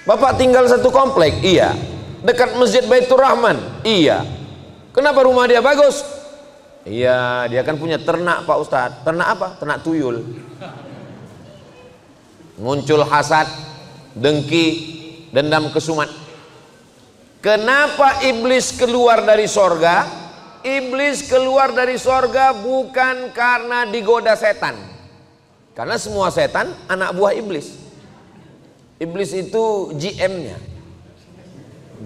Bapak tinggal satu komplek? Iya. Dekat Masjid Baitur Rahman? Iya. Kenapa rumah dia bagus? Iya, dia kan punya ternak Pak Ustadz. Ternak apa? Ternak tuyul. Muncul hasad, dengki, dendam kesumat. Kenapa iblis keluar dari sorga? Iblis keluar dari sorga bukan karena digoda setan. Karena semua setan anak buah iblis. Iblis itu GM-nya,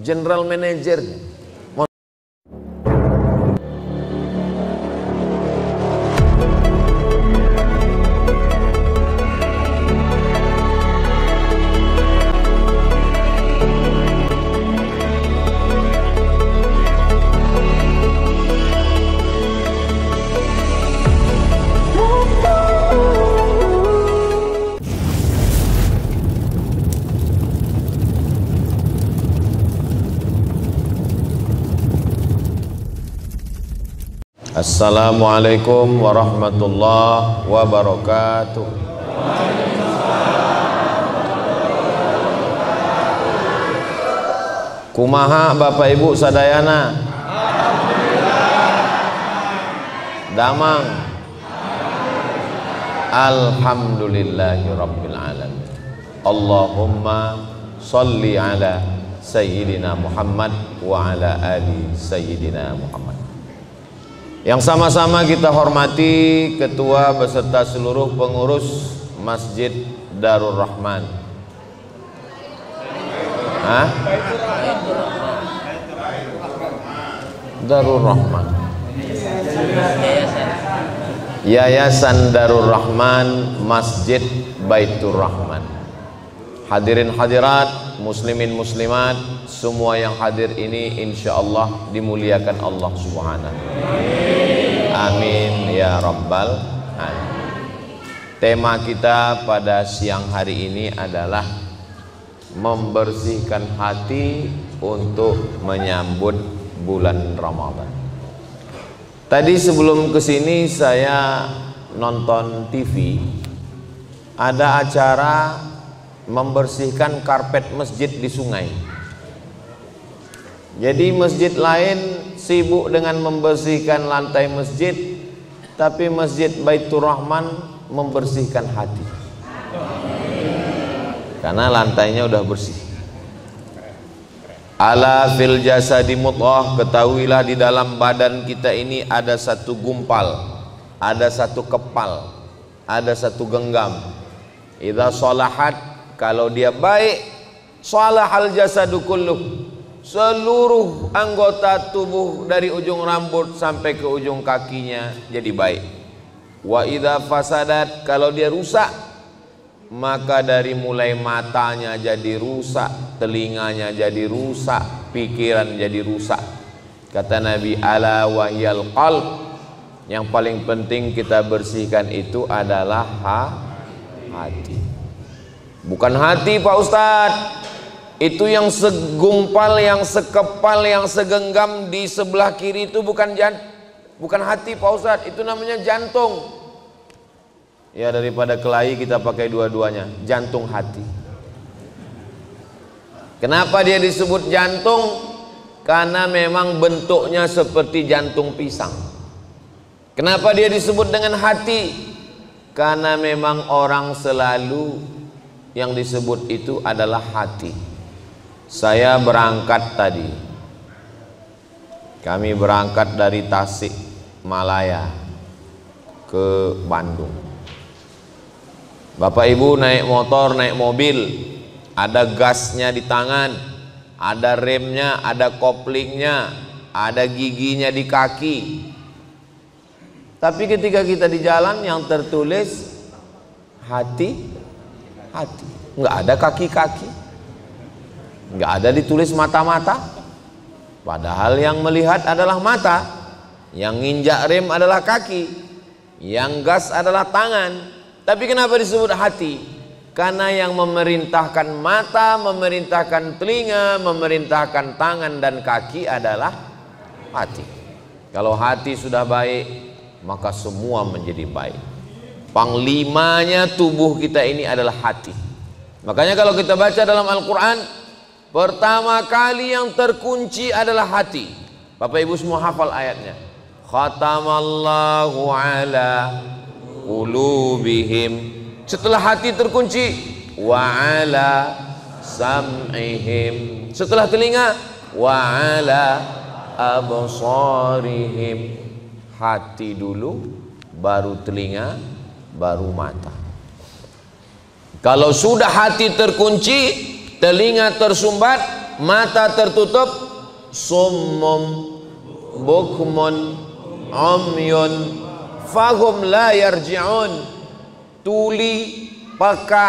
General Manager-nya. Assalamualaikum warahmatullahi wabarakatuh. Kumaha Bapak Ibu sadayana? Damang. Alhamdulillahi rabbil alamin. Allahumma salli ala Sayyidina Muhammad wa ala ali Sayyidina Muhammad. Yang sama-sama kita hormati Ketua beserta seluruh pengurus Masjid Darur Rahman. Darur Rahman. Yayasan Darur Rahman Masjid Baitur Rahman. Hadirin hadirat, muslimin muslimat, semua yang hadir ini insya Allah dimuliakan Allah Subhanahu. Amin ya rabbal alamin. Tema kita pada siang hari ini adalah membersihkan hati untuk menyambut bulan Ramadan. Tadi sebelum kesini saya nonton TV, ada acara membersihkan karpet masjid di sungai. Jadi masjid lain sibuk dengan membersihkan lantai masjid, tapi Masjid Baitur Rahman membersihkan hati. Karena lantainya udah bersih. Ala fil jasadi mudghah, ketahuilah di dalam badan kita ini ada satu gumpal, ada satu kepal, ada satu genggam. Idza shalahat, kalau dia baik, shalahal jasadu kulluh, seluruh anggota tubuh dari ujung rambut sampai ke ujung kakinya jadi baik. Wa idza fasadat, kalau dia rusak, maka dari mulai matanya jadi rusak, telinganya jadi rusak, pikiran jadi rusak. Kata Nabi, ala wahyal qalb, yang paling penting kita bersihkan itu adalah hati. Bukan hati Pak Ustadz, itu yang segumpal, yang sekepal, yang segenggam di sebelah kiri itu bukan hati Pak Ustadz, itu namanya jantung. Ya, daripada kelahi kita pakai dua-duanya, jantung hati. Kenapa dia disebut jantung? Karena memang bentuknya seperti jantung pisang. Kenapa dia disebut dengan hati? Karena memang orang selalu yang disebut itu adalah hati. Saya berangkat tadi, kami berangkat dari Tasik Malaya ke Bandung. Bapak Ibu naik motor, naik mobil, ada gasnya di tangan, ada remnya, ada koplingnya, ada giginya di kaki. Tapi ketika kita di jalan yang tertulis hati, nggak ada kaki-kaki, nggak ada ditulis mata-mata. Padahal yang melihat adalah mata, yang nginjak rem adalah kaki, yang gas adalah tangan. Tapi kenapa disebut hati? Karena yang memerintahkan mata, memerintahkan telinga, memerintahkan tangan dan kaki adalah hati. Kalau hati sudah baik, maka semua menjadi baik. Panglimanya tubuh kita ini adalah hati. Makanya kalau kita baca dalam Al-Quran, pertama kali yang terkunci adalah hati. Bapak Ibu semua hafal ayatnya. Khatamallahu ala qulubihim. Setelah hati terkunci, wa ala sam'ihim. Setelah telinga, wa ala absarihim. Hati dulu, baru telinga, baru mata. Kalau sudah hati terkunci, telinga tersumbat, mata tertutup, summum bukmun umyun fahum la yarji'un. Tuli, peka,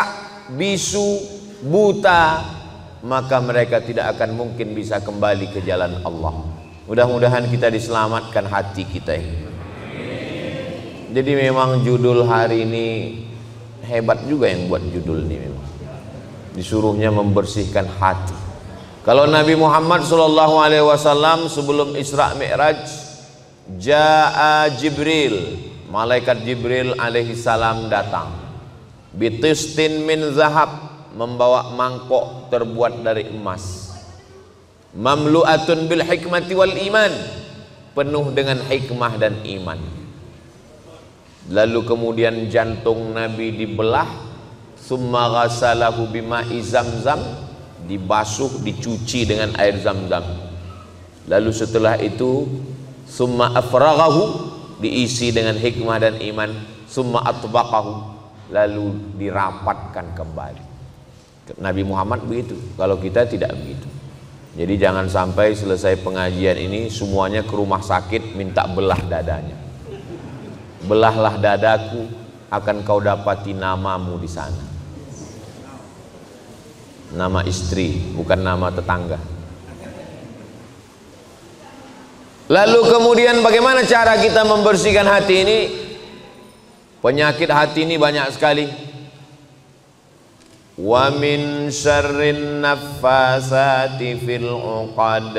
bisu, buta, maka mereka tidak akan mungkin bisa kembali ke jalan Allah. Mudah-mudahan kita diselamatkan hati kita ini. Jadi memang judul hari ini hebat juga yang buat judul ini memang. Disuruhnya membersihkan hati. Kalau Nabi Muhammad SAW sebelum Isra Mi'raj, Ja'a Jibril, malaikat Jibril alaihi salam datang, bitistin min zahab, membawa mangkok terbuat dari emas, mamlu'atun bil hikmati wal iman, penuh dengan hikmah dan iman. Lalu kemudian jantung Nabi dibelah, summa ghasalahu bima'i zamzam, dibasuh, dicuci dengan air Zamzam. Lalu setelah itu summa afraghahu, diisi dengan hikmah dan iman, summa atbaqahu, lalu dirapatkan kembali. Nabi Muhammad begitu, kalau kita tidak begitu. Jadi jangan sampai selesai pengajian ini semuanya ke rumah sakit minta belah dadanya. Belahlah dadaku, akan kau dapati namamu di sana. Nama istri, bukan nama tetangga. Lalu kemudian bagaimana cara kita membersihkan hati ini? Penyakit hati ini banyak sekali. Wa min syarrin naffasati fil 'uqad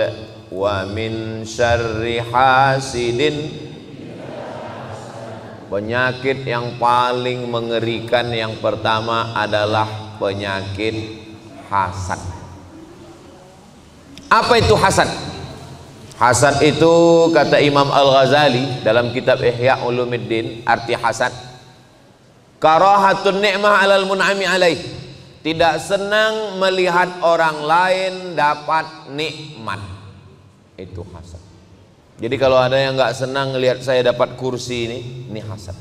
wa min syarri hasidin. Penyakit yang paling mengerikan yang pertama adalah penyakit hasad. Apa itu hasad? Hasad itu kata Imam Al-Ghazali dalam kitab Ihya Ulumuddin, arti hasad, karahatun ni'mah 'alal mun'ami 'alaih. Tidak senang melihat orang lain dapat nikmat. Itu hasad. Jadi kalau ada yang nggak senang melihat saya dapat kursi ini hasad.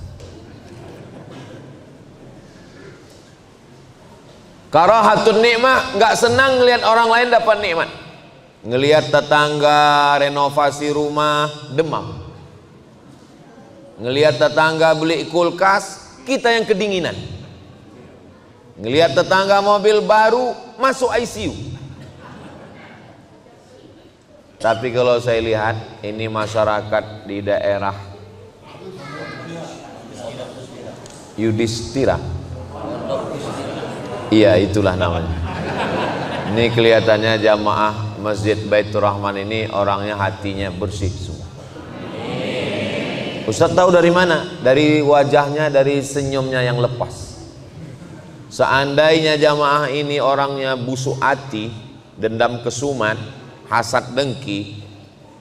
Karahatun nikmah, nggak senang melihat orang lain dapat nikmat. Ngelihat tetangga renovasi rumah, demam. Ngelihat tetangga beli kulkas, kita yang kedinginan. Ngelihat tetangga mobil baru, masuk ICU. Tapi kalau saya lihat ini masyarakat di daerah Yudhistira, iya itulah namanya. Ini kelihatannya jamaah Masjid Baitur Rahman ini orangnya hatinya bersih semua. Ustaz tahu dari mana? Dari wajahnya, dari senyumnya yang lepas. Seandainya jamaah ini orangnya busuk hati, dendam kesumat, hasad dengki,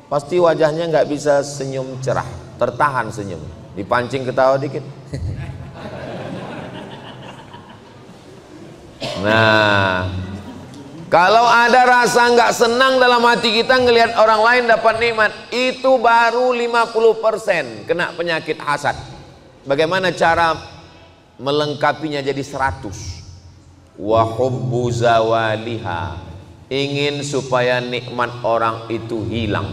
pasti wajahnya nggak bisa senyum cerah, tertahan senyum, dipancing ketawa dikit. Nah, kalau ada rasa nggak senang dalam hati kita ngelihat orang lain dapat nikmat, itu baru 50% kena penyakit hasad. Bagaimana cara melengkapinya jadi 100? Wa hubbu zawaliha, ingin supaya nikmat orang itu hilang.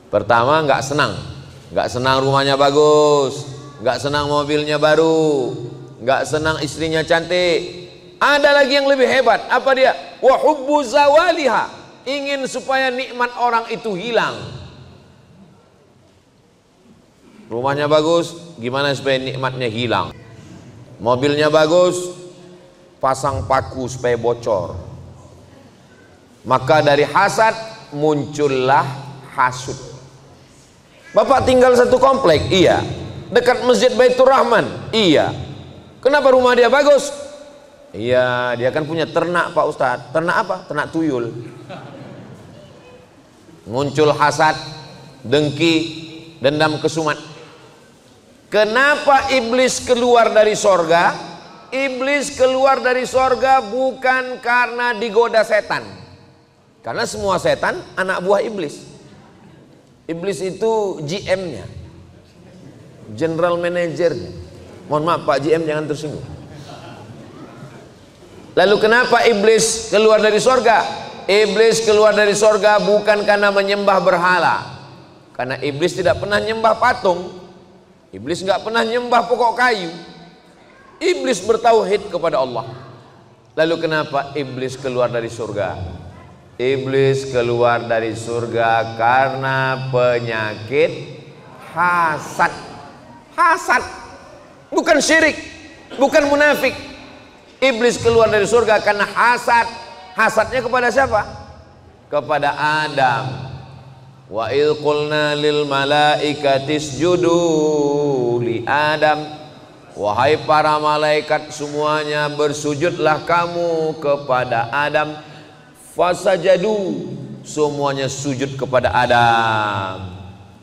Pertama nggak senang rumahnya bagus, nggak senang mobilnya baru, nggak senang istrinya cantik. Ada lagi yang lebih hebat, apa dia? Wa hubbu zawaliha, ingin supaya nikmat orang itu hilang. Rumahnya bagus, gimana supaya nikmatnya hilang? Mobilnya bagus, pasang paku supaya bocor. Maka dari hasad muncullah hasud. Bapak tinggal satu komplek, iya. Dekat Masjid Baitur Rahman, iya. Kenapa rumah dia bagus? Iya, dia kan punya ternak Pak Ustadz. Ternak apa? Ternak tuyul. Muncul hasad, dengki, dendam, kesumat. Kenapa iblis keluar dari sorga? Iblis keluar dari sorga bukan karena digoda setan. Karena semua setan anak buah iblis. Iblis itu GM-nya, General Manager-nya. Mohon maaf Pak GM, jangan tersinggung. Lalu kenapa iblis keluar dari sorga? Iblis keluar dari sorga bukan karena menyembah berhala. Karena iblis tidak pernah nyembah patung. Iblis nggak pernah nyembah pokok kayu. Iblis bertauhid kepada Allah. Lalu kenapa iblis keluar dari surga? Iblis keluar dari surga karena penyakit hasad. Hasad, bukan syirik, bukan munafik. Iblis keluar dari surga karena hasad. Hasadnya kepada siapa? Kepada Adam. Wa idh qulna lil malaikati isjudu li Adam. Wahai para malaikat semuanya, bersujudlah kamu kepada Adam. Fasajadu, semuanya sujud kepada Adam.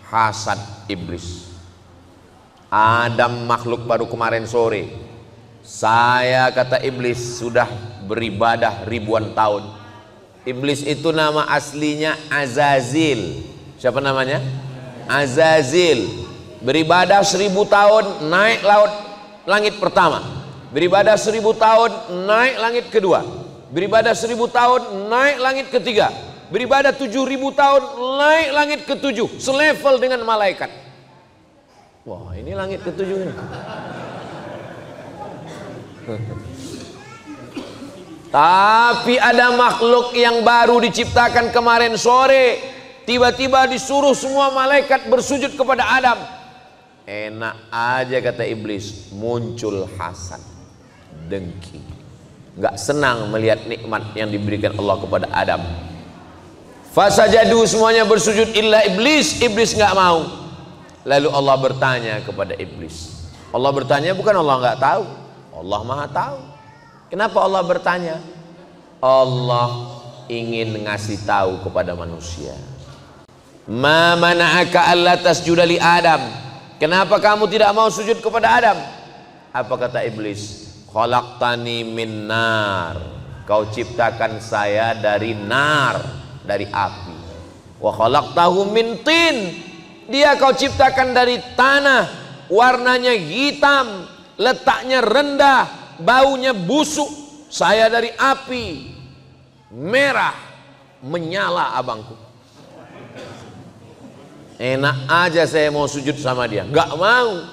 Hasad iblis. Adam makhluk baru kemarin sore. Saya, kata iblis, sudah beribadah ribuan tahun. Iblis itu nama aslinya Azazil. Siapa namanya? Azazil. Beribadah 1000 tahun, naik langit pertama. Beribadah 1000 tahun, naik langit kedua. Beribadah 1000 tahun, naik langit ketiga. Beribadah 7000 tahun, naik langit ketujuh. Selevel dengan malaikat. Wah, ini langit ketujuh ini. Tapi ada makhluk yang baru diciptakan kemarin sore, tiba-tiba disuruh semua malaikat bersujud kepada Adam. Enak aja kata iblis, muncul hasad, dengki, nggak senang melihat nikmat yang diberikan Allah kepada Adam. Fasajadu, semuanya bersujud illa iblis. Iblis nggak mau. Lalu Allah bertanya kepada iblis. Allah bertanya bukan Allah nggak tahu, Allah maha tahu. Kenapa Allah bertanya? Allah ingin ngasih tahu kepada manusia. Ma mana'aka alla tasjuda li Adam. Kenapa kamu tidak mau sujud kepada Adam? Apa kata iblis? Khalaqtani min nar. Kau ciptakan saya dari nar, dari api. Wa khalaqtahu min tin. Dia kau ciptakan dari tanah, warnanya hitam, letaknya rendah, baunya busuk. Saya dari api, merah, menyala abangku. Enak aja saya mau sujud sama dia, nggak mau.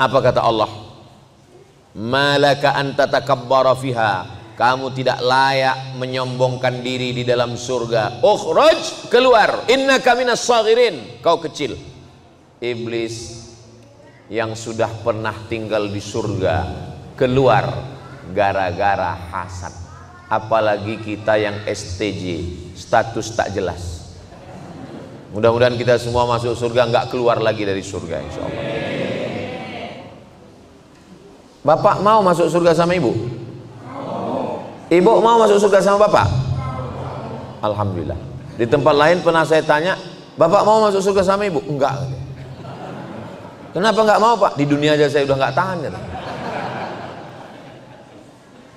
Apa kata Allah? Malaka anta takabbara fiha. Kamu tidak layak menyombongkan diri di dalam surga. Ukhraj, keluar. Innaka minas saghirin. Kau kecil. Iblis yang sudah pernah tinggal di surga keluar gara-gara hasad. Apalagi kita yang STJ, status tak jelas. Mudah-mudahan kita semua masuk surga, nggak keluar lagi dari surga insya Allah. Bapak mau masuk surga sama ibu? Ibu mau masuk surga sama bapak? Alhamdulillah. Di tempat lain pernah saya tanya, bapak mau masuk surga sama ibu? Enggak. Kenapa enggak mau pak? Di dunia aja saya udah nggak tahan ya.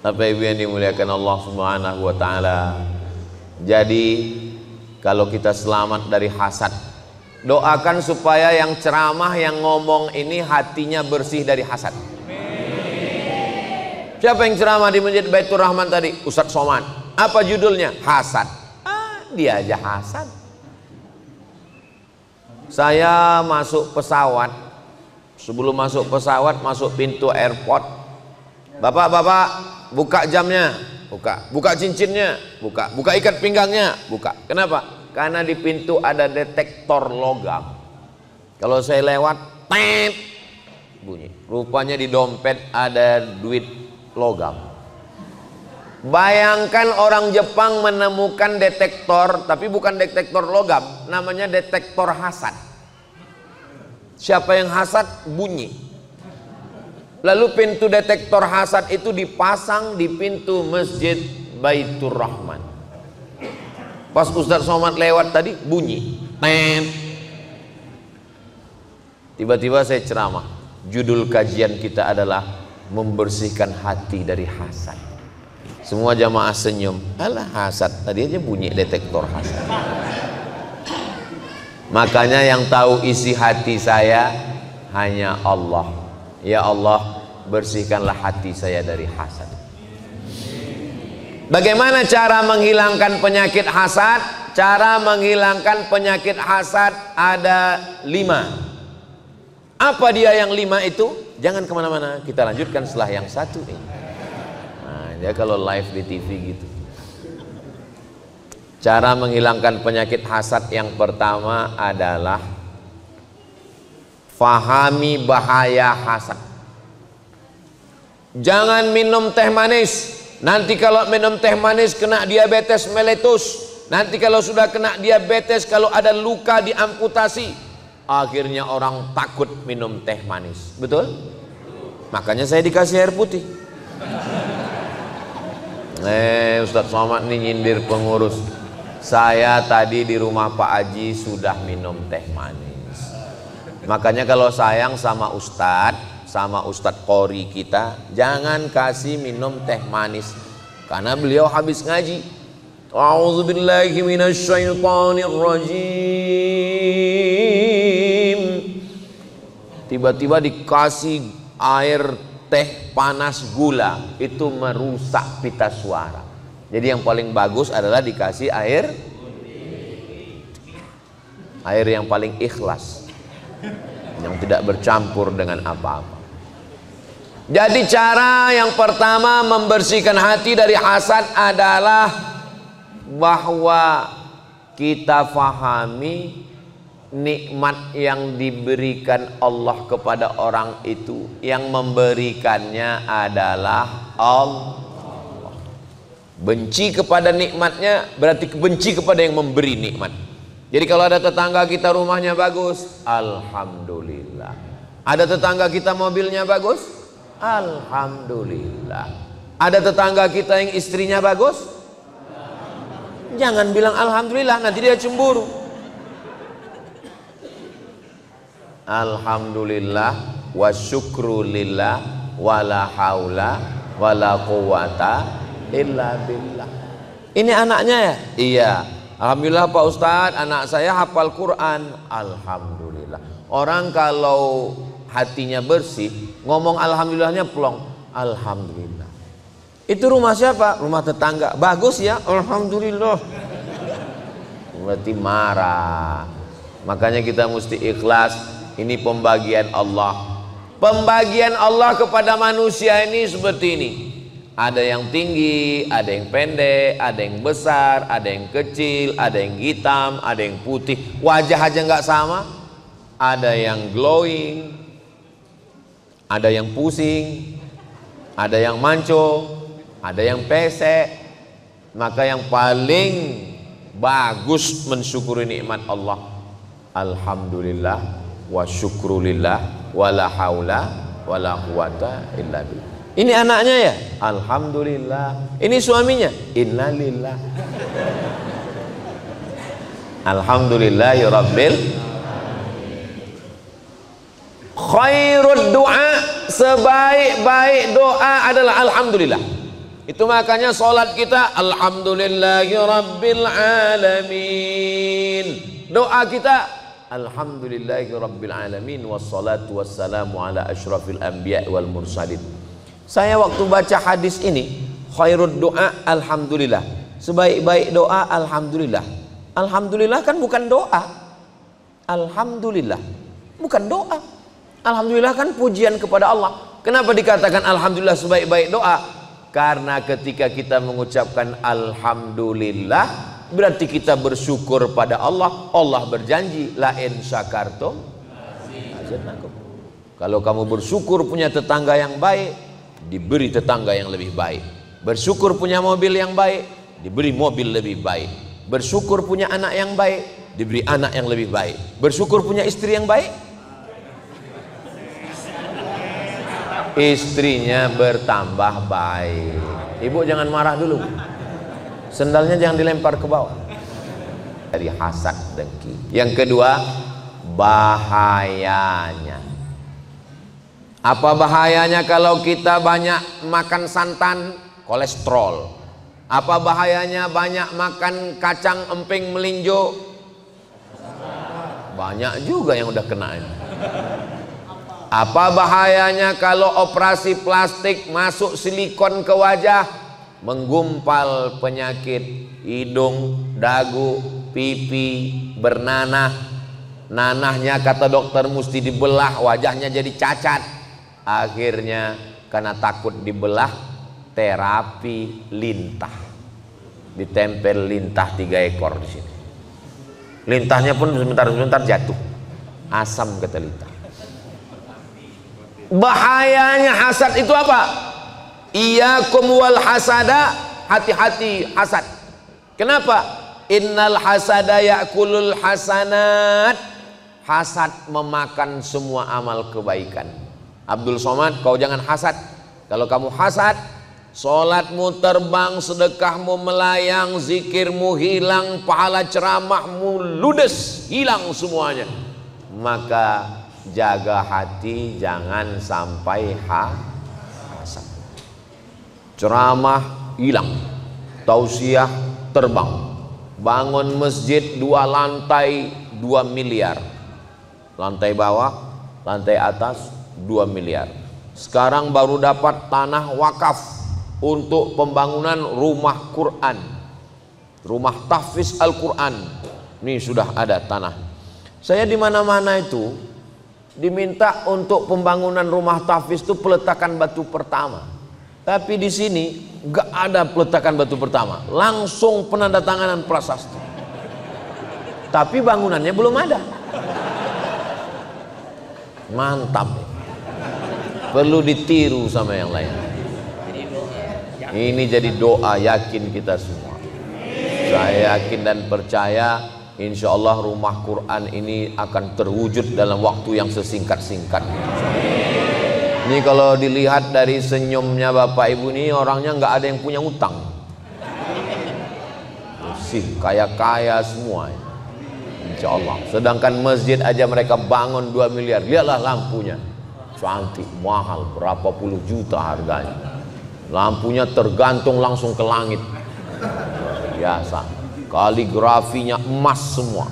Bapak ibu yang dimuliakan Allah Subhanahu wa ta'ala. Jadi kalau kita selamat dari hasad, doakan supaya yang ceramah, yang ngomong ini hatinya bersih dari hasad. Siapa yang ceramah di Masjid Baitur Rahman tadi? Ustadz Somad. Apa judulnya? Hasad. Dia aja hasad. Saya masuk pesawat. Sebelum masuk pesawat, masuk pintu airport. Bapak-bapak, buka jamnya, buka cincinnya, buka ikat pinggangnya, buka. Kenapa? Karena di pintu ada detektor logam. Kalau saya lewat, tet, bunyi. Rupanya di dompet ada duit logam. Bayangkan orang Jepang menemukan detektor, tapi bukan detektor logam, namanya detektor hasad. Siapa yang hasad? Bunyi. Lalu pintu detektor hasad itu dipasang di pintu masjid Baitur Rahman. Pas Ustadz Somad lewat tadi bunyi, tet. Tiba-tiba saya ceramah. Judul kajian kita adalah membersihkan hati dari hasad. Semua jamaah senyum. Alah, hasad, tadi aja bunyi detektor hasad. Makanya yang tahu isi hati saya hanya Allah. Ya Allah, bersihkanlah hati saya dari hasad. Bagaimana cara menghilangkan penyakit hasad? Cara menghilangkan penyakit hasad ada 5. Apa dia yang 5 itu? Jangan kemana-mana, kita lanjutkan setelah yang 1 ini. Nah, ya kalau live di TV gitu. Cara menghilangkan penyakit hasad yang pertama adalah fahami bahaya hasad. Jangan minum teh manis. Nanti kalau minum teh manis kena diabetes meletus. Nanti kalau sudah kena diabetes, kalau ada luka diamputasi. Akhirnya orang takut minum teh manis. Betul? Makanya saya dikasih air putih. Ustadz Somad nih nyindir pengurus. Saya tadi di rumah Pak Haji sudah minum teh manis. Makanya kalau sayang sama Ustadz Qori kita, jangan kasih minum teh manis. Karena beliau habis ngaji. A'udzubillahi minasyaitonirrajim. Tiba-tiba dikasih air teh panas gula, itu merusak pita suara. Jadi yang paling bagus adalah dikasih air yang paling ikhlas, yang tidak bercampur dengan apa-apa. Jadi cara yang pertama membersihkan hati dari hasad adalah bahwa kita fahami nikmat yang diberikan Allah kepada orang itu, yang memberikannya adalah Allah. Benci kepada nikmatnya berarti benci kepada yang memberi nikmat. Jadi kalau ada tetangga kita rumahnya bagus, alhamdulillah. Ada tetangga kita mobilnya bagus, alhamdulillah. Ada tetangga kita yang istrinya bagus, jangan bilang alhamdulillah, nanti dia cemburu. Alhamdulillah wa syukrulillah wala haula wala quwata illa billah. Ini anaknya ya? Iya. Alhamdulillah Pak Ustadz, anak saya hafal Quran. Alhamdulillah. Orang kalau hatinya bersih, ngomong alhamdulillahnya plong. Alhamdulillah. Itu rumah siapa? Rumah tetangga. Bagus ya? Alhamdulillah. Berarti marah. Makanya kita mesti ikhlas. Ini pembagian Allah. Pembagian Allah kepada manusia ini seperti ini. Ada yang tinggi, ada yang pendek, ada yang besar, ada yang kecil, ada yang hitam, ada yang putih. Wajah aja nggak sama. Ada yang glowing, ada yang pusing, ada yang mancung, ada yang pesek. Maka yang paling bagus mensyukuri nikmat Allah, alhamdulillah wa syukrulillah wala haula wala quwata illa billah. Ini anaknya ya, alhamdulillah. Ini suaminya, innalillah. Alhamdulillahirabbil. Khairud doa, sebaik-baik doa adalah alhamdulillah. Itu makanya sholat kita alhamdulillahirabbil alamin. Doa kita alhamdulillahirabbil alamin, wassalatu wassalamu ala asyrafil anbiya wal mursalin. Saya waktu baca hadis ini, khairud doa alhamdulillah, sebaik-baik doa alhamdulillah. Alhamdulillah kan bukan doa. Alhamdulillah bukan doa. Alhamdulillah kan pujian kepada Allah. Kenapa dikatakan alhamdulillah sebaik-baik doa? Karena ketika kita mengucapkan alhamdulillah, berarti kita bersyukur pada Allah. Allah berjanji, la in syakartum azidannakum. Kalau kamu bersyukur punya tetangga yang baik, diberi tetangga yang lebih baik. Bersyukur punya mobil yang baik, diberi mobil lebih baik. Bersyukur punya anak yang baik, diberi anak yang lebih baik. Bersyukur punya istri yang baik, istrinya bertambah baik. Ibu jangan marah dulu, sendalnya jangan dilempar ke bawah. Dari hasad dengki. Yang kedua, bahayanya. Apa bahayanya kalau kita banyak makan santan? Kolesterol. Apa bahayanya banyak makan kacang emping melinjo? Banyak juga yang udah kena ini. Apa bahayanya kalau operasi plastik masuk silikon ke wajah? Menggumpal penyakit hidung, dagu, pipi, bernanah. Nanahnya kata dokter mesti dibelah, wajahnya jadi cacat. Akhirnya karena takut dibelah, terapi lintah. Ditempel lintah 3 ekor di sini. Lintahnya pun sebentar-sebentar jatuh. Asam kata lintah. Bahayanya hasad itu apa? Iyyakum wal hasada, hati-hati hasad. Kenapa? Innal hasada ya'kulul hasanat. Hasad memakan semua amal kebaikan. Abdul Somad, kau jangan hasad. Kalau kamu hasad, sholatmu terbang, sedekahmu melayang, zikirmu hilang, pahala ceramahmu ludes, hilang semuanya. Maka jaga hati, jangan sampai hasad. Ceramah hilang, tausiah terbang, bangun masjid 2 lantai 2 miliar, lantai bawah, lantai atas 2 miliar. Sekarang baru dapat tanah wakaf untuk pembangunan rumah Quran, rumah tahfiz Al-Quran. Ini sudah ada tanah. Saya di mana-mana itu diminta untuk pembangunan rumah tahfiz itu peletakan batu pertama. Tapi di sini gak ada peletakan batu pertama, langsung penandatanganan prasasti. Tapi bangunannya belum ada. Mantap. Perlu ditiru sama yang lain. Ini jadi doa yakin kita semua. Saya yakin dan percaya insya Allah rumah Quran ini akan terwujud dalam waktu yang sesingkat-singkat. Ini kalau dilihat dari senyumnya Bapak Ibu ini, orangnya nggak ada yang punya utang. Sih kaya-kaya semua insya Allah. Sedangkan masjid aja mereka bangun 2 miliar. Lihatlah lampunya, cantik, mahal, berapa puluh juta harganya. Lampunya tergantung langsung ke langit. Biasa. Kaligrafinya emas semua.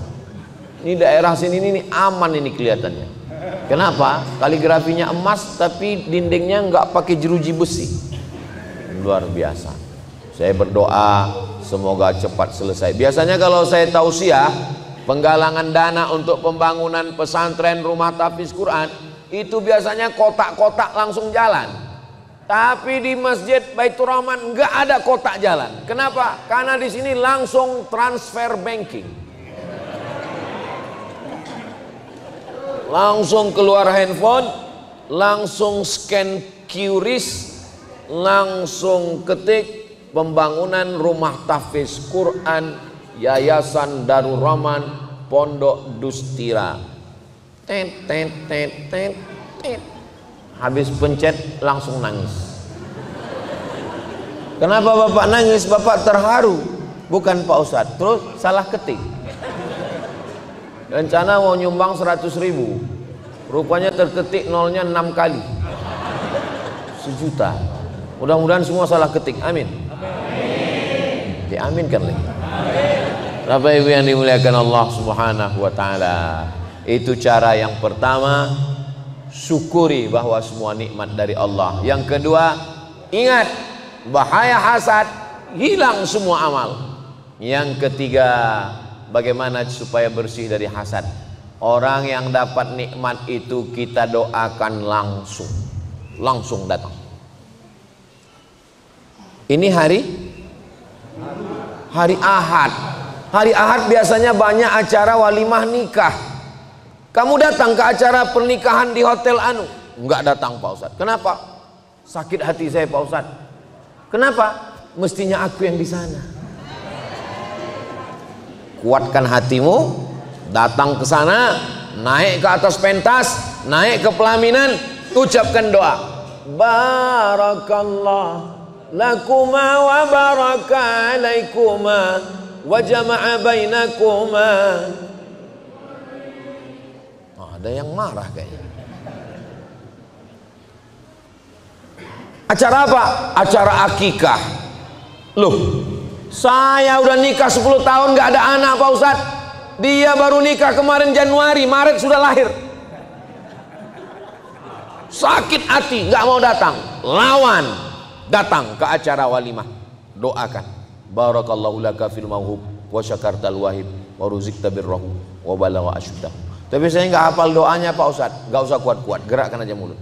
Ini daerah sini ini aman ini kelihatannya. Kenapa? Kaligrafinya emas tapi dindingnya nggak pakai jeruji besi. Luar biasa. Saya berdoa semoga cepat selesai. Biasanya kalau saya tausiah penggalangan dana untuk pembangunan pesantren rumah tahfiz Quran, itu biasanya kotak-kotak langsung jalan. Tapi di Masjid Baitur Rahman nggak ada kotak jalan. Kenapa? Karena di sini langsung transfer banking. Langsung keluar handphone, langsung scan QRIS, langsung ketik pembangunan rumah tahfiz Quran Yayasan Darul Rahman Pondok Dustira. Tet tet tet tet tet. Habis pencet langsung nangis. Kenapa Bapak nangis? Bapak terharu. Bukan Pak Ustadz. Terus salah ketik. Rencana mau nyumbang 100.000, rupanya terketik nolnya 6 kali. 1 juta. Mudah-mudahan semua salah ketik. Amin. Diaminkan lagi. Bapak Ibu yang dimuliakan Allah Subhanahu wa taala. Itu cara yang pertama, syukuri bahwa semua nikmat dari Allah. Yang kedua, ingat bahaya hasad, hilang semua amal. Yang ketiga, bagaimana supaya bersih dari hasad? Orang yang dapat nikmat itu kita doakan langsung datang. Ini hari Ahad. Hari Ahad biasanya banyak acara walimah nikah. Kamu datang ke acara pernikahan di Hotel Anu? Enggak datang Pak Ustadz. Kenapa? Sakit hati saya Pak Ustadz. Kenapa? Mestinya aku yang di sana. Kuatkan hatimu, datang ke sana, naik ke atas pentas, naik ke pelaminan, ucapkan doa. barakallah lakuma wa baraka alaikuma wa jama'a bainakuma. Ada yang marah kayaknya. Acara apa? Acara akikah. Loh, saya udah nikah 10 tahun gak ada anak Pak Ustadz. Dia baru nikah kemarin Januari, Maret sudah lahir. Sakit hati, gak mau datang. Lawan, datang ke acara walimah. Doakan. Barakallahu laka fil mauhub wa syakartal wahib wa ruzikta birrahu wa balagha asyuddah. Tapi saya gak hafal doanya Pak Ustadz. Gak usah kuat-kuat, gerakkan aja mulut.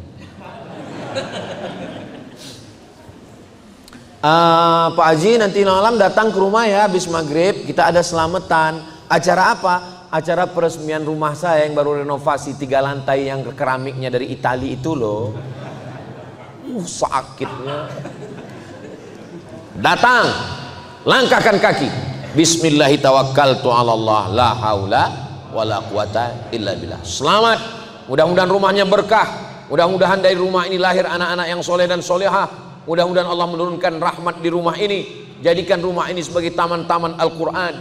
Pak Haji nanti malam datang ke rumah ya habis maghrib, kita ada selamatan. Acara apa? Acara peresmian rumah saya yang baru renovasi 3 lantai yang keramiknya dari Itali itu loh. Sakitnya. Datang, langkahkan kaki. Bismillahirrahmanirrahim. Allah la haula wala quwata illa billah. Selamat. Mudah-mudahan rumahnya berkah. Mudah-mudahan dari rumah ini lahir anak-anak yang soleh dan solehah. Mudah-mudahan Allah menurunkan rahmat di rumah ini. Jadikan rumah ini sebagai taman-taman Al-Quran.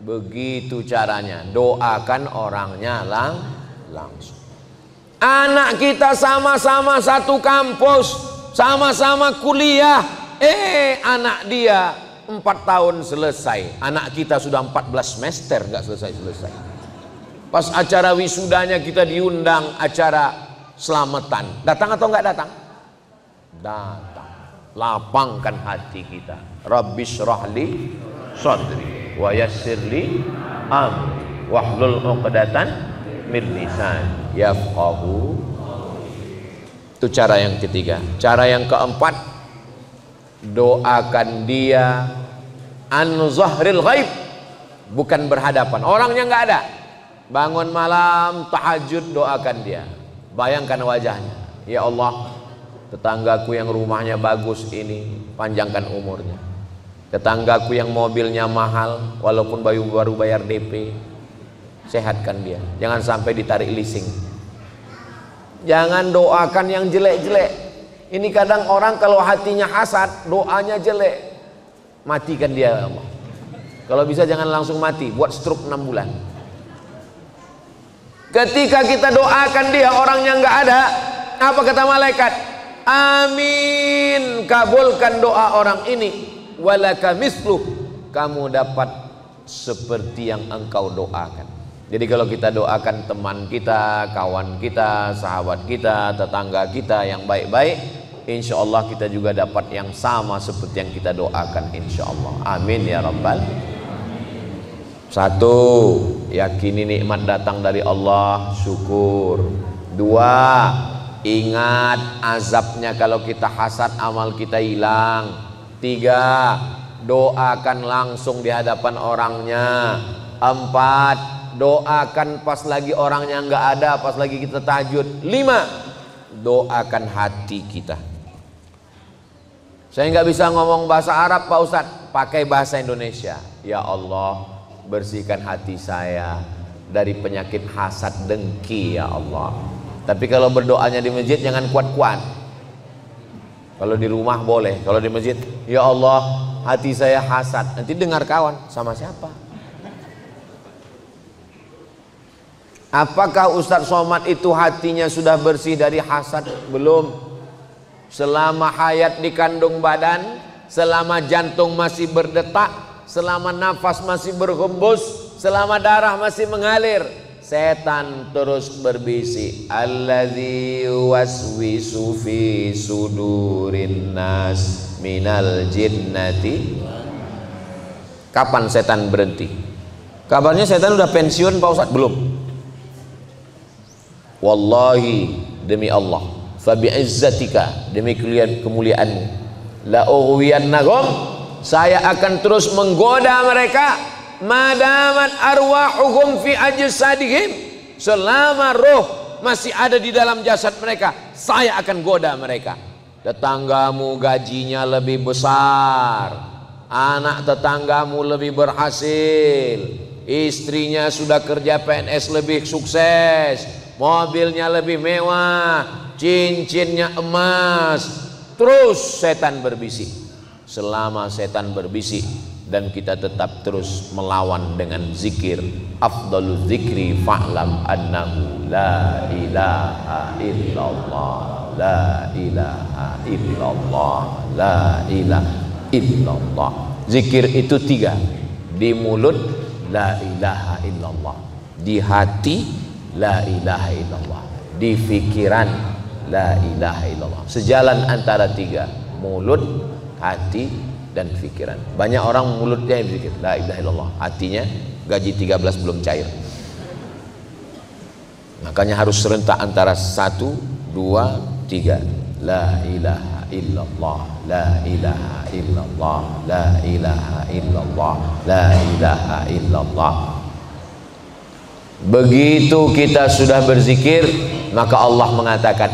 Begitu caranya. Doakan orangnya langsung. Anak kita sama-sama satu kampus, sama-sama kuliah. Anak dia 4 tahun selesai. Anak kita sudah 14 semester gak selesai-selesai. Pas acara wisudanya kita diundang acara selamatan. Datang atau enggak datang? Datang. Lapangkan hati kita. Rabbis rahli sadri wa yassirli amri wahlul 'uqdatan min lisan yafqahu. Itu cara yang ketiga. Cara yang keempat, doakan dia an zahril ghaib, bukan berhadapan. Orangnya nggak ada. Bangun malam tahajud, doakan dia. Bayangkan wajahnya. Ya Allah, tetanggaku yang rumahnya bagus ini panjangkan umurnya. Tetanggaku yang mobilnya mahal walaupun baru bayar DP, sehatkan dia. Jangan sampai ditarik leasing. Jangan doakan yang jelek-jelek. Ini kadang orang kalau hatinya hasad, doanya jelek. Matikan dia ya Allah. Kalau bisa jangan langsung mati, buat stroke 6 bulan. Ketika kita doakan dia orangnya nggak ada, apa kata malaikat? Amin, kabulkan doa orang ini. Walaka misluh, kamu dapat seperti yang engkau doakan. Jadi kalau kita doakan teman kita, kawan kita, sahabat kita, tetangga kita yang baik-baik, insya Allah kita juga dapat yang sama seperti yang kita doakan, insya Allah. Amin ya rabbal. Satu, yakini nikmat datang dari Allah, syukur. Dua, ingat azabnya kalau kita hasad, amal kita hilang. Tiga, doakan langsung di hadapan orangnya. Empat, doakan pas lagi orangnya nggak ada, pas lagi kita tahajud. Lima, doakan hati kita. Saya nggak bisa ngomong bahasa Arab Pak Ustadz, pakai bahasa Indonesia. Ya Allah, bersihkan hati saya dari penyakit hasad dengki ya Allah. Tapi kalau berdoanya di masjid jangan kuat-kuat. Kalau di rumah boleh, kalau di masjid, ya Allah, hati saya hasad. Nanti dengar kawan, sama siapa? Apakah Ustadz Somad itu hatinya sudah bersih dari hasad? Belum. Selama hayat di kandung badan, selama jantung masih berdetak, selama nafas masih berhembus, selama darah masih mengalir, setan terus berbisik. Alladzi waswisu fi sudurin nas minal jinnati. Kapan setan berhenti? Kabarnya setan udah pensiun Pak Ustadz? Belum. Wallahi, demi Allah, fa bi'izzatika, demi kemuliaanmu, la ughwiyannahum, saya akan terus menggoda mereka madamat arwahuhum fi ajsadihim, selama roh masih ada di dalam jasad mereka, saya akan goda mereka. Tetanggamu gajinya lebih besar, anak tetanggamu lebih berhasil, istrinya sudah kerja PNS lebih sukses, mobilnya lebih mewah, cincinnya emas. Terus setan berbisik. Selama setan berbisik dan kita tetap terus melawan dengan zikir, afdalul zikri fa'lam annahu la ilaha illallah, la ilaha illallah, la ilaha illallah. Zikir itu 3, di mulut la ilaha illallah, di hati la ilaha illallah, di pikiran la ilaha illallah. Sejalan antara 3, mulut, hati, dan pikiran. Banyak orang mulutnya yang berzikir la ilaha illallah, hatinya gaji 13 belum cair. Makanya harus serentak antara 1, 2, 3. La ilaha illallah, la ilaha illallah, la ilaha illallah, la ilaha illallah. Begitu kita sudah berzikir, maka Allah mengatakan,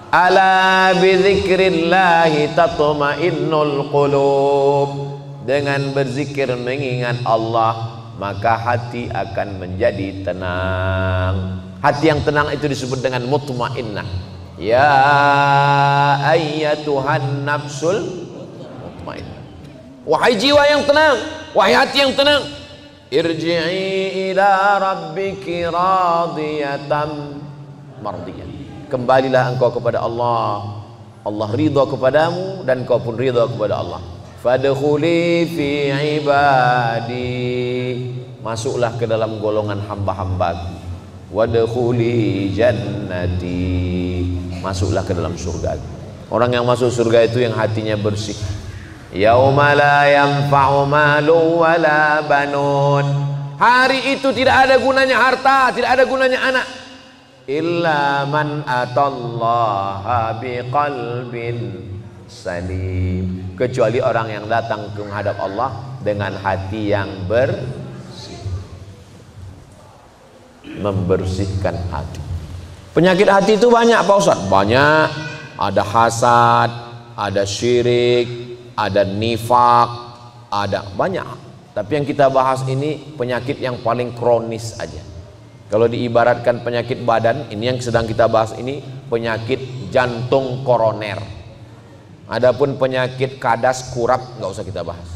ala bizikrillahi tatma'innul qulub. Dengan berzikir mengingat Allah, maka hati akan menjadi tenang. Hati yang tenang itu disebut dengan mutmainnah. Ya ayyatuhan nafsul mutmainnah. Wahai jiwa yang tenang, wahai hati yang tenang, irji'i ila rabbiki radiyatan mardiyah. Kembalilah engkau kepada Allah. Allah ridha kepadamu dan kau pun ridha kepada Allah. Fadkhuli fi ibadi. Masuklah ke dalam golongan hamba-hambaku. Wadkhuli jannati. Masuklah ke dalam surga. Orang yang masuk surga itu yang hatinya bersih. Yauma la yanfa'u malu wala banun. Hari itu tidak ada gunanya harta, tidak ada gunanya anak. Illa man atallaha biqalbin salim. Kecuali orang yang datang menghadap Allah dengan hati yang bersih. Membersihkan hati. Penyakit hati itu banyak Pak Ustaz. Banyak. Ada hasad, ada syirik, ada nifak, ada banyak. Tapi yang kita bahas ini penyakit yang paling kronis aja. Kalau diibaratkan penyakit badan, ini yang sedang kita bahas ini penyakit jantung koroner. Adapun penyakit kadas kurap nggak usah kita bahas.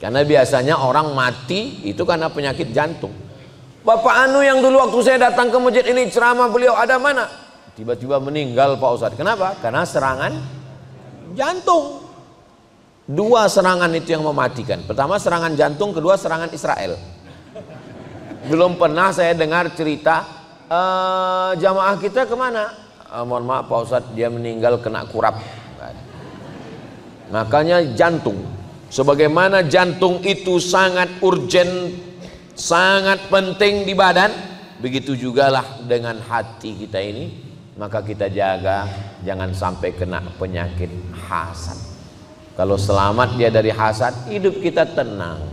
Karena biasanya orang mati itu karena penyakit jantung. Bapak Anu yang dulu waktu saya datang ke masjid ini ceramah beliau ada mana? Tiba-tiba meninggal Pak Ustadz. Kenapa? Karena serangan jantung. 2 serangan itu yang mematikan. Pertama serangan jantung, kedua serangan Israel. Belum pernah saya dengar cerita jamaah kita kemana? Mohon maaf Pak Ustadz, dia meninggal kena kurap. Makanya jantung. Sebagaimana jantung itu sangat urgent, sangat penting di badan, begitu jugalah dengan hati kita ini. Maka kita jaga jangan sampai kena penyakit hasad. Kalau selamat dia dari hasad, hidup kita tenang.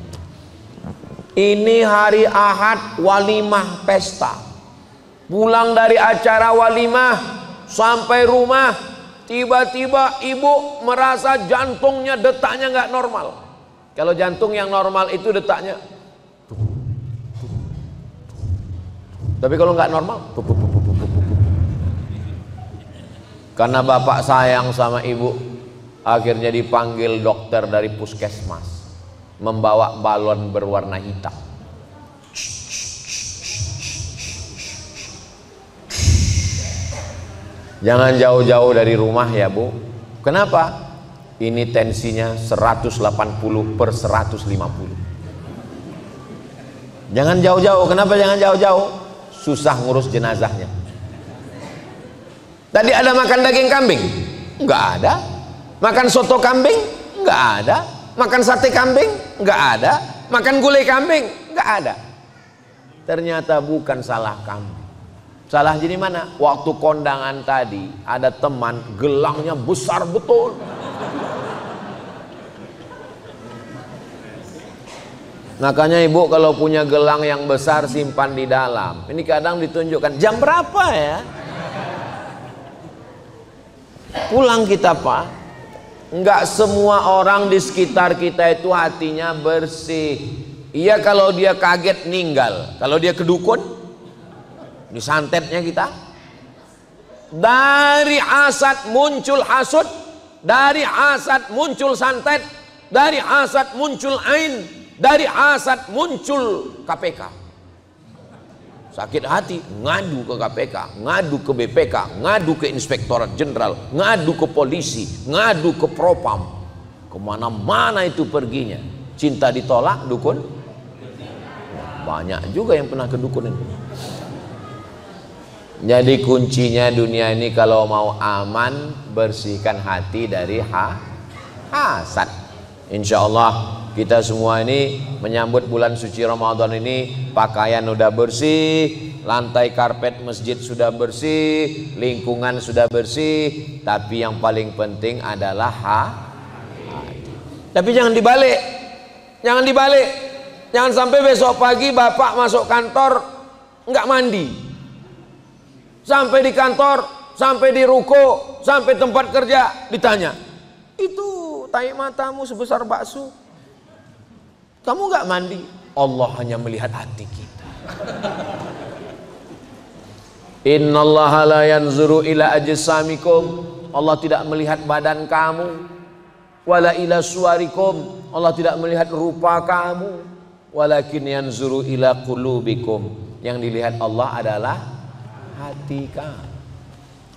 Ini hari Ahad walimah pesta. Pulang dari acara walimah sampai rumah, tiba-tiba ibu merasa jantungnya detaknya nggak normal. Kalau jantung yang normal itu detaknya. Tapi kalau nggak normal, karena bapak sayang sama ibu, akhirnya dipanggil dokter dari puskesmas, membawa balon berwarna hitam. Jangan jauh-jauh dari rumah ya Bu. Kenapa? Ini tensinya 180/150. Jangan jauh-jauh. Kenapa jangan jauh-jauh? Susah ngurus jenazahnya. Tadi ada makan daging kambing? Enggak ada. Makan soto kambing? Enggak ada. Makan sate kambing? Enggak ada. Makan gulai kambing? Enggak ada. Ternyata bukan salah kamu. Salah jadi mana? Waktu kondangan tadi ada teman gelangnya besar betul. Makanya ibu kalau punya gelang yang besar simpan di dalam. Ini kadang ditunjukkan jam berapa ya? Pulang kita Pak. Enggak semua orang di sekitar kita itu hatinya bersih. Iya kalau dia kaget ninggal. Kalau dia kedukun, disantetnya kita. Dari hasad muncul hasud, dari hasad muncul santet, dari hasad muncul ain, dari hasad muncul KPK. Sakit hati, ngadu ke KPK, ngadu ke BPK, ngadu ke Inspektorat Jenderal, ngadu ke polisi, ngadu ke Propam. Kemana-mana itu perginya. Cinta ditolak, dukun. Banyak juga yang pernah ke dukun ini. Jadi kuncinya dunia ini kalau mau aman, bersihkan hati dari hasad. Insya Allah kita semua ini menyambut bulan suci Ramadan ini, pakaian udah bersih, lantai karpet masjid sudah bersih, lingkungan sudah bersih, tapi yang paling penting adalah hati. Tapi jangan dibalik, jangan dibalik, jangan sampai besok pagi bapak masuk kantor nggak mandi, sampai di kantor, sampai di ruko, sampai tempat kerja ditanya, itu tai matamu sebesar bakso, kamu nggak mandi. Allah hanya melihat hati kita. Innallaha la yanzuru ila ajsamikum. Allah tidak melihat badan kamu. Wala ila suwarikum. Allah tidak melihat rupa kamu. Walakin yanzuru ila qulubikum. Yang dilihat Allah adalah hati kamu.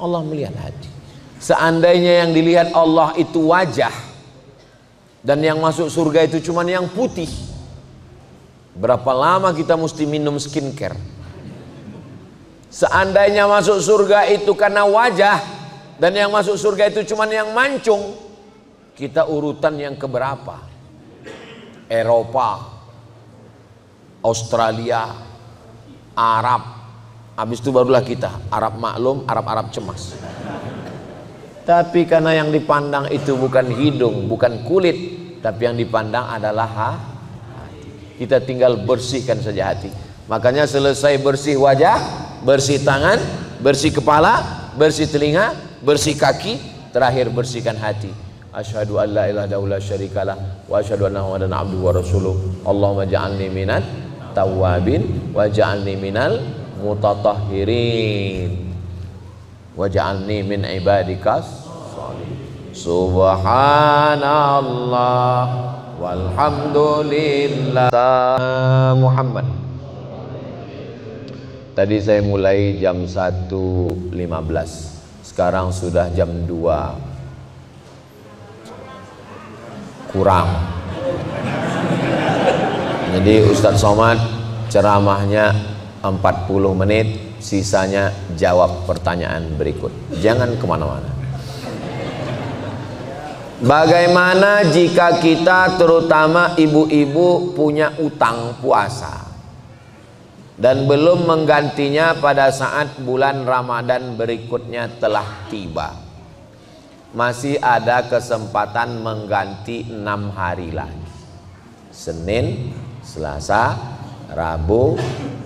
Allah melihat hati. Seandainya yang dilihat Allah itu wajah, dan yang masuk surga itu cuma yang putih, berapa lama kita mesti minum skincare? Seandainya masuk surga itu karena wajah, dan yang masuk surga itu cuma yang mancung, kita urutan yang keberapa? Eropa, Australia, Arab, habis itu barulah kita Arab maklum, Arab cemas. Tapi karena yang dipandang itu bukan hidung, bukan kulit, tapi yang dipandang adalah hati. Kita tinggal bersihkan saja hati. Makanya selesai bersih wajah, bersih tangan, bersih kepala, bersih telinga, bersih kaki, terakhir bersihkan hati. Asyhadu an la ilaha illallah syarikalah wa asyhadu anna Muhammadan abduhu wa rasuluh. Allahumma ja'alni minat tawwabin wa ja'alni minal mutatahhirin. Waj'alni min ibadikas sholihin. Subhanallah walhamdulillah. Muhammad. Tadi saya mulai jam 1.15. Sekarang sudah jam 2 kurang. Jadi Ustadz Somad ceramahnya 40 menit, sisanya jawab pertanyaan berikut. Jangan kemana-mana. Bagaimana jika kita, terutama ibu-ibu, punya utang puasa dan belum menggantinya pada saat bulan Ramadan berikutnya telah tiba? Masih ada kesempatan mengganti 6 hari lagi. Senin, Selasa, Rabu,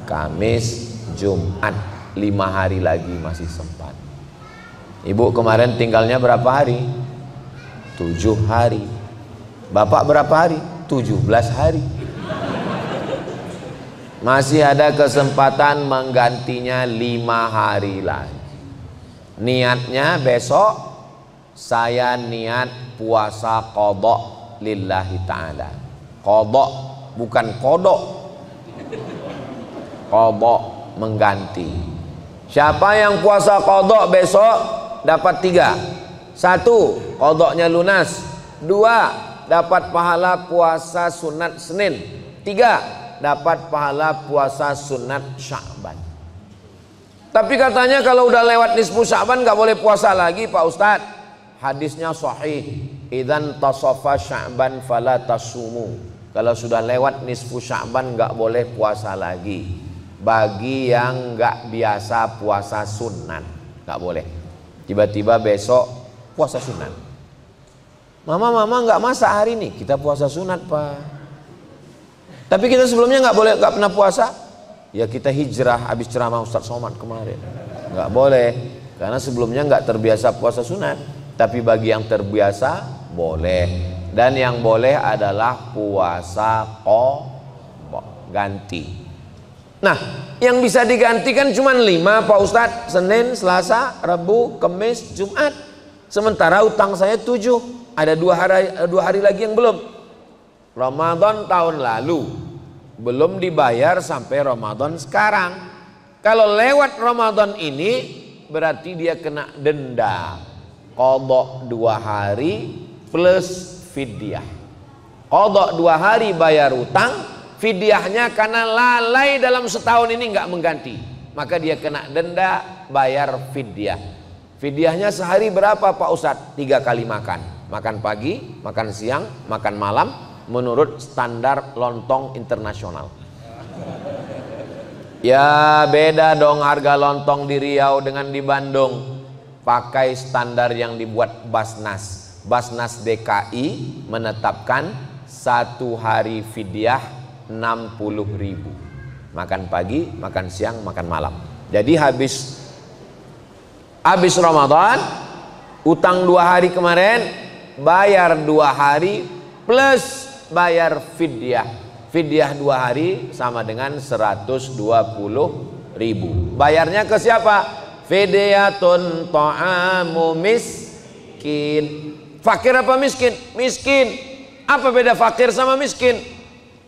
Kamis, Jumat, 5 hari lagi masih sempat. Ibu kemarin tinggalnya berapa hari? 7 hari. Bapak berapa hari? 17 hari. Masih ada kesempatan menggantinya 5 hari lagi. Niatnya besok saya niat puasa qadha lillahi ta'ala. Qadha bukan kodok. Qadha mengganti. Siapa yang puasa qadha besok dapat 3. 1, qadhanya lunas. 2, dapat pahala puasa sunat Senin. 3, dapat pahala puasa sunat Sya'ban. Tapi katanya kalau udah lewat nisfu Sya'ban nggak boleh puasa lagi Pak Ustadz. Hadisnya sahih. Idzan tasafa Sya'ban fala tasumu. Kalau sudah lewat nisfu Sya'ban nggak boleh puasa lagi. Bagi yang nggak biasa puasa sunat, nggak boleh. Tiba-tiba besok puasa sunat. Mama nggak masak hari ini, kita puasa sunat Pak. Tapi kita sebelumnya nggak pernah puasa. Ya kita hijrah habis ceramah Ustadz Somad kemarin. Nggak boleh, karena sebelumnya nggak terbiasa puasa sunat. Tapi bagi yang terbiasa boleh. Dan yang boleh adalah puasa qadha, ganti. Nah, yang bisa digantikan cuma 5 Pak Ustadz. Senin, Selasa, Rabu, Kamis, Jumat. Sementara utang saya 7. Ada 2 hari lagi yang belum. Ramadan tahun lalu belum dibayar sampai Ramadan sekarang. Kalau lewat Ramadan ini berarti dia kena denda. Qadha 2 hari plus fidyah. Qadha 2 hari bayar utang. Fidyahnya karena lalai dalam setahun ini nggak mengganti, maka dia kena denda, bayar fidyah. Fidyahnya sehari berapa Pak Ustadz? 3 kali makan. Makan pagi, makan siang, makan malam, menurut standar lontong internasional. Ya beda dong harga lontong di Riau dengan di Bandung. Pakai standar yang dibuat Basnas. Basnas DKI menetapkan 1 hari fidyah 60.000. Makan pagi, makan siang, makan malam. Jadi habis Ramadan, utang 2 hari kemarin, bayar 2 hari plus bayar fidyah. Fidyah 2 hari sama dengan 120.000. Bayarnya ke siapa? Fidyatun ta'amu miskin. Fakir apa miskin? Miskin. Apa beda fakir sama miskin?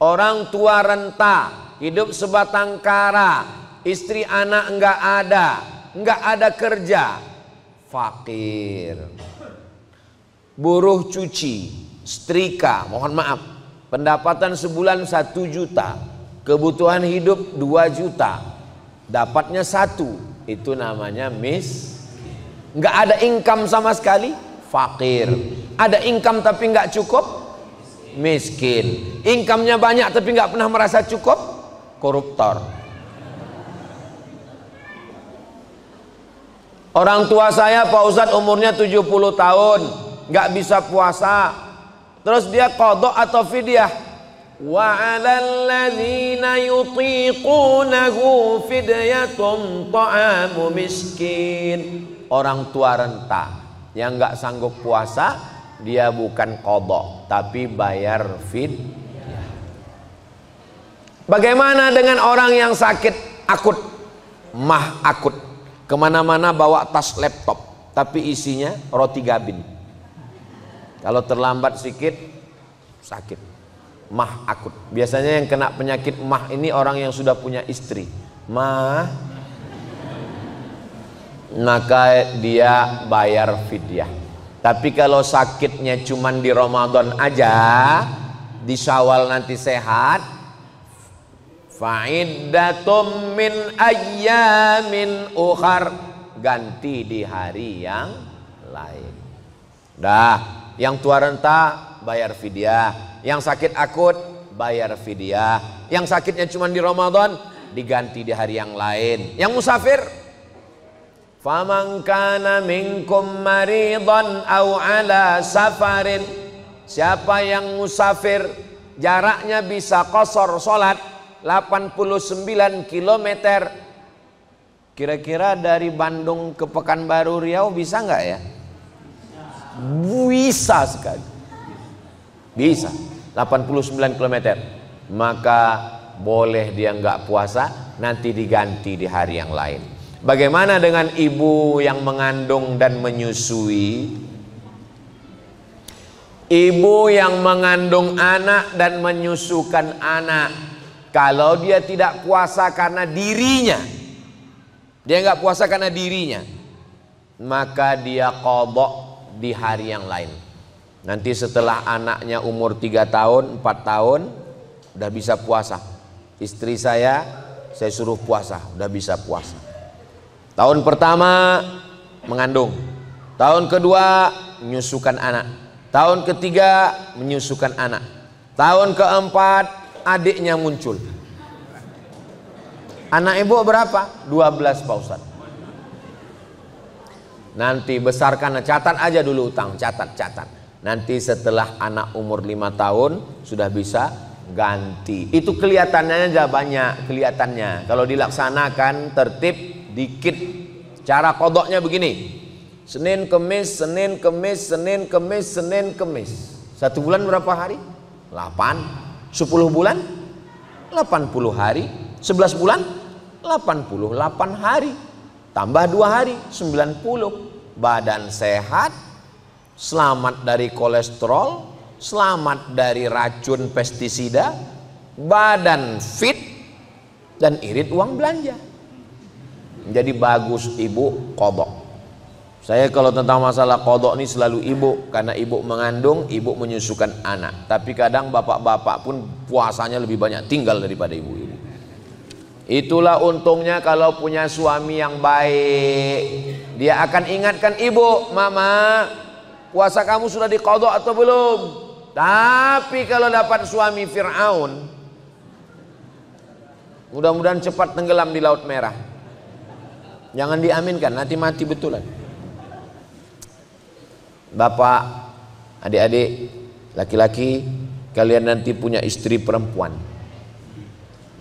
Orang tua renta, hidup sebatang kara, istri anak enggak ada kerja, fakir. Buruh cuci, setrika, mohon maaf, pendapatan sebulan 1 juta, kebutuhan hidup 2 juta, dapatnya 1, itu namanya enggak ada income sama sekali, fakir. Ada income tapi enggak cukup, miskin. Income-nya banyak tapi nggak pernah merasa cukup, koruptor. Orang tua saya Pak Ustadz umurnya 70 tahun, nggak bisa puasa, terus dia qadha atau fidyah? Wa 'alal ladzina yutiqunahu fidyatun ta'amu miskin. Orang tua renta yang nggak sanggup puasa, dia bukan qadha tapi bayar fidyah. Bagaimana dengan orang yang sakit akut, mah akut, kemana-mana bawa tas laptop tapi isinya roti gabin, kalau terlambat sedikit sakit, mah akut. Biasanya yang kena penyakit mah ini orang yang sudah punya istri, mah, maka dia bayar fidyah. Tapi kalau sakitnya cuman di Ramadan aja, di Syawal nanti sehat, fa'iddatum min ayyamin ukhar, ganti di hari yang lain. Dah, yang tua renta bayar fidyah, yang sakit akut bayar fidyah, yang sakitnya cuman di Ramadan diganti di hari yang lain. Yang musafir, faman kana minkum maridan aw ala safarin, siapa yang musafir jaraknya bisa qasar salat 89 km, kira-kira dari Bandung ke Pekanbaru Riau bisa nggak ya? Bisa sekali, bisa 89 km, maka boleh dia nggak puasa, nanti diganti di hari yang lain. Bagaimana dengan ibu yang mengandung dan menyusui? Ibu yang mengandung anak dan menyusukan anak, kalau dia tidak puasa karena dirinya, dia nggak puasa karena dirinya, maka dia qadha di hari yang lain. Nanti setelah anaknya umur 3 tahun, 4 tahun, udah bisa puasa. Istri saya suruh puasa, udah bisa puasa. Tahun pertama mengandung, tahun kedua menyusukan anak, tahun ketiga menyusukan anak, tahun keempat adiknya muncul. Anak ibu berapa? 12 Pak Ustadz. Nanti besarkan, catat aja dulu utang, catat. Nanti setelah anak umur 5 tahun sudah bisa ganti. Itu kelihatannya aja banyak, kelihatannya. Kalau dilaksanakan tertib dikit. Cara kodoknya begini: Senin Kemis, Senin Kemis, Senin Kemis, Senin Kemis. 1 bulan berapa hari? 8. 10 bulan 80 hari. 11 bulan 88 hari, tambah 2 hari 90. Badan sehat, selamat dari kolesterol, selamat dari racun pestisida, badan fit, dan irit uang belanja. Jadi bagus ibu qadha. Saya kalau tentang masalah qadha ini selalu ibu, karena ibu mengandung, ibu menyusukan anak. Tapi kadang bapak-bapak pun puasanya lebih banyak tinggal daripada ibu-ibu. Itulah untungnya kalau punya suami yang baik. Dia akan ingatkan ibu, mama, puasa kamu sudah diqadha atau belum? Tapi kalau dapat suami Fir'aun, mudah-mudahan cepat tenggelam di Laut Merah. Jangan diaminkan, nanti mati betulan. Bapak, adik-adik, laki-laki, kalian nanti punya istri perempuan,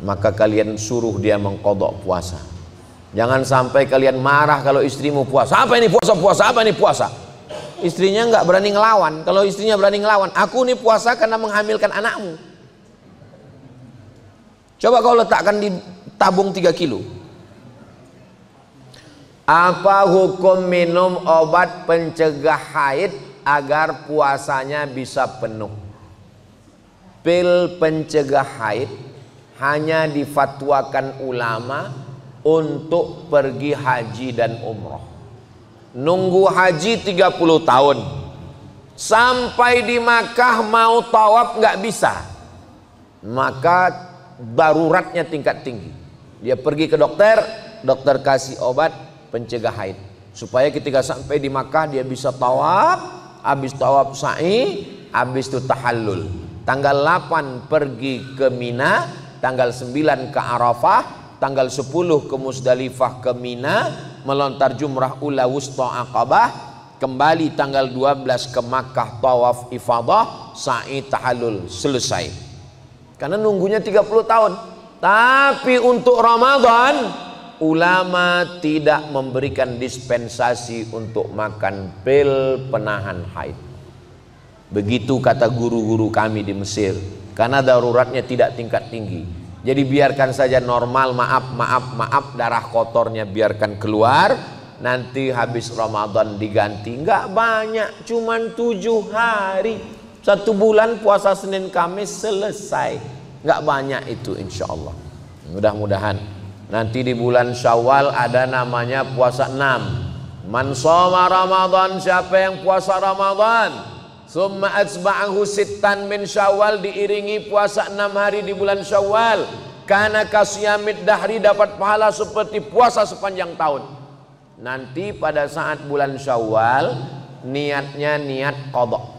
maka kalian suruh dia mengqadha puasa. Jangan sampai kalian marah kalau istrimu puasa. Apa ini puasa? Puasa apa ini puasa? Istrinya nggak berani ngelawan. Kalau istrinya berani ngelawan, aku ini puasa karena menghamilkan anakmu. Coba kau letakkan di tabung 3 kilo. Apa hukum minum obat pencegah haid agar puasanya bisa penuh? Pil pencegah haid hanya difatwakan ulama untuk pergi haji dan umroh. Nunggu haji 30 tahun, sampai di Makkah mau tawaf nggak bisa, maka daruratnya tingkat tinggi. Dia pergi ke dokter, dokter kasih obat pencegah haid, supaya ketika sampai di Makkah dia bisa tawaf, habis tawaf sa'i, habis itu tahallul. Tanggal 8 pergi ke Mina, tanggal 9 ke Arafah, tanggal 10 ke Musdalifah ke Mina, melontar jumrah ula wusta aqabah, kembali tanggal 12 ke Makkah tawaf ifadah, sa'i tahallul, selesai. Karena nunggunya 30 tahun. Tapi untuk Ramadan ulama tidak memberikan dispensasi untuk makan pil penahan haid. Begitu kata guru-guru kami di Mesir, karena daruratnya tidak tingkat tinggi. Jadi biarkan saja normal, maaf, darah kotornya biarkan keluar. Nanti habis Ramadan diganti. Enggak banyak, cuman 7 hari. 1 bulan puasa Senin Kamis selesai. Enggak banyak itu insya Allah. Mudah-mudahan nanti di bulan Syawal ada namanya puasa 6. Man shoma Ramadan, siapa yang puasa Ramadan, summa atsba'ahu sittan min Syawal, diiringi puasa 6 hari di bulan Syawal, kana kasyamid dahri, dapat pahala seperti puasa sepanjang tahun. Nanti pada saat bulan Syawal niatnya niat qadha.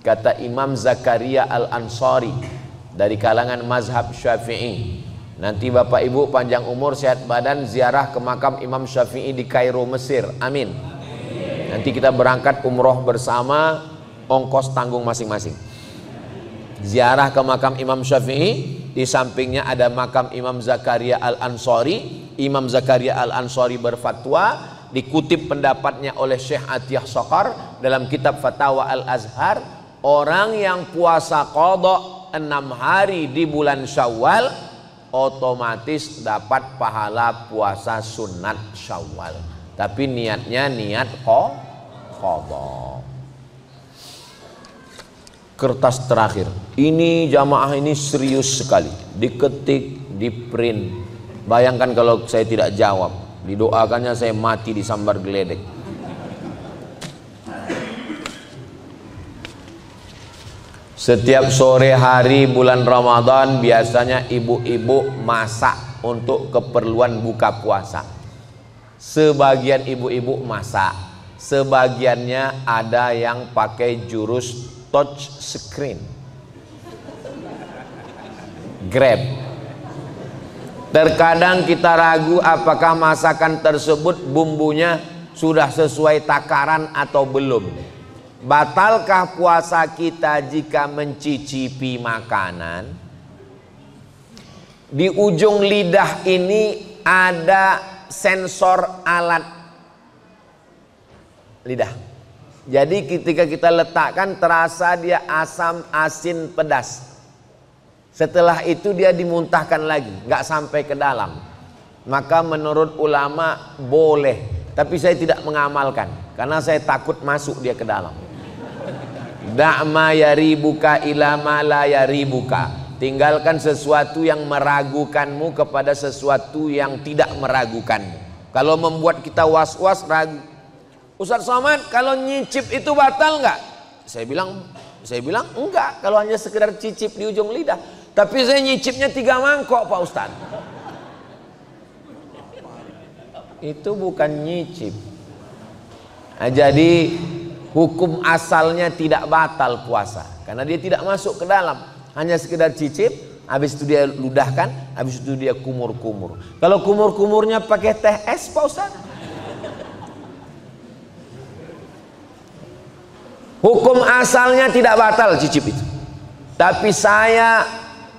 Kata Imam Zakaria Al-Ansari dari kalangan mazhab Syafi'i. Nanti Bapak Ibu panjang umur, sehat badan, ziarah ke makam Imam Syafi'i di Kairo, Mesir. Amin. Nanti kita berangkat umroh bersama, ongkos tanggung masing-masing. Ziarah ke makam Imam Syafi'i, di sampingnya ada makam Imam Zakaria Al-Ansari. Imam Zakaria Al-Ansari berfatwa, dikutip pendapatnya oleh Syekh Atiyah Sokar dalam kitab Fatawa Al-Azhar, orang yang puasa qadha 6 hari di bulan Syawal otomatis dapat pahala puasa sunat Syawal, tapi niatnya niat qadha. Kertas terakhir ini, jamaah ini serius sekali, diketik, di print. Bayangkan kalau saya tidak jawab, didoakannya saya mati disambar geledek. Setiap sore hari bulan Ramadan biasanya ibu-ibu masak untuk keperluan buka puasa. Sebagian ibu-ibu masak, sebagiannya ada yang pakai jurus touch screen, Grab. Terkadang kita ragu apakah masakan tersebut bumbunya sudah sesuai takaran atau belum. Batalkah puasa kita jika mencicipi makanan? Di ujung lidah ini ada sensor alat lidah. Jadi ketika kita letakkan terasa dia asam, asin, pedas. Setelah itu dia dimuntahkan lagi, nggak sampai ke dalam. Maka menurut ulama boleh, tapi saya tidak mengamalkan karena saya takut masuk dia ke dalam. Da'ma yaribuka ila ma la yaribuka. Tinggalkan sesuatu yang meragukanmu kepada sesuatu yang tidak meragukanmu. Kalau membuat kita was-was, ragu. Ustaz Somad, kalau nyicip itu batal nggak? Saya bilang enggak, kalau hanya sekedar cicip di ujung lidah. Tapi saya nyicipnya 3 mangkok Pak Ustaz. Itu bukan nyicip. Nah, jadi hukum asalnya tidak batal puasa karena dia tidak masuk ke dalam, hanya sekedar cicip, habis itu dia ludahkan, habis itu dia kumur-kumur. Kalau kumur-kumurnya pakai teh es Pak Ustaz, hukum asalnya tidak batal cicip itu. Tapi saya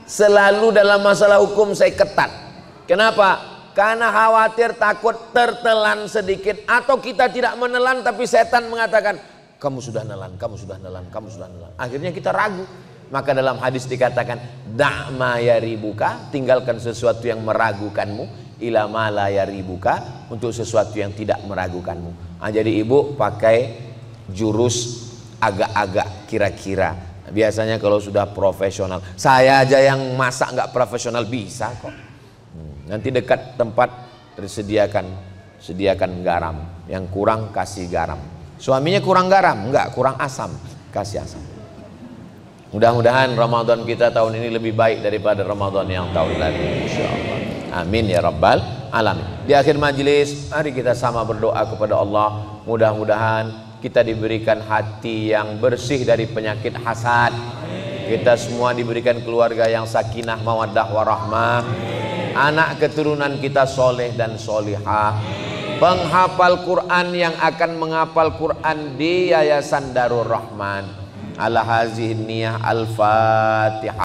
selalu dalam masalah hukum saya ketat. Kenapa? Karena khawatir takut tertelan sedikit, atau kita tidak menelan tapi setan mengatakan kamu sudah nelan, kamu sudah nelan, kamu sudah nelan. Akhirnya kita ragu. Maka dalam hadis dikatakan da'ma yaribuka, tinggalkan sesuatu yang meragukanmu, ila ma la yaribuka, untuk sesuatu yang tidak meragukanmu. Nah, jadi ibu pakai jurus agak-agak kira-kira. Biasanya kalau sudah profesional, saya aja yang masak nggak profesional bisa kok. Nanti dekat tempat sediakan garam, yang kurang kasih garam. Suaminya kurang garam, enggak, kurang asam, kasih asam. Mudah-mudahan Ramadan kita tahun ini lebih baik daripada Ramadan yang tahun lalu, insyaallah. Amin ya rabbal alamin. Di akhir majelis, mari kita sama berdoa kepada Allah. Mudah-mudahan kita diberikan hati yang bersih dari penyakit hasad. Kita semua diberikan keluarga yang sakinah, mawaddah, warahmah. Anak keturunan kita soleh dan solihah. Penghafal Quran yang akan menghafal Quran di Yayasan Darur Rahman. Ala hazihi niyah, al-Fatihah.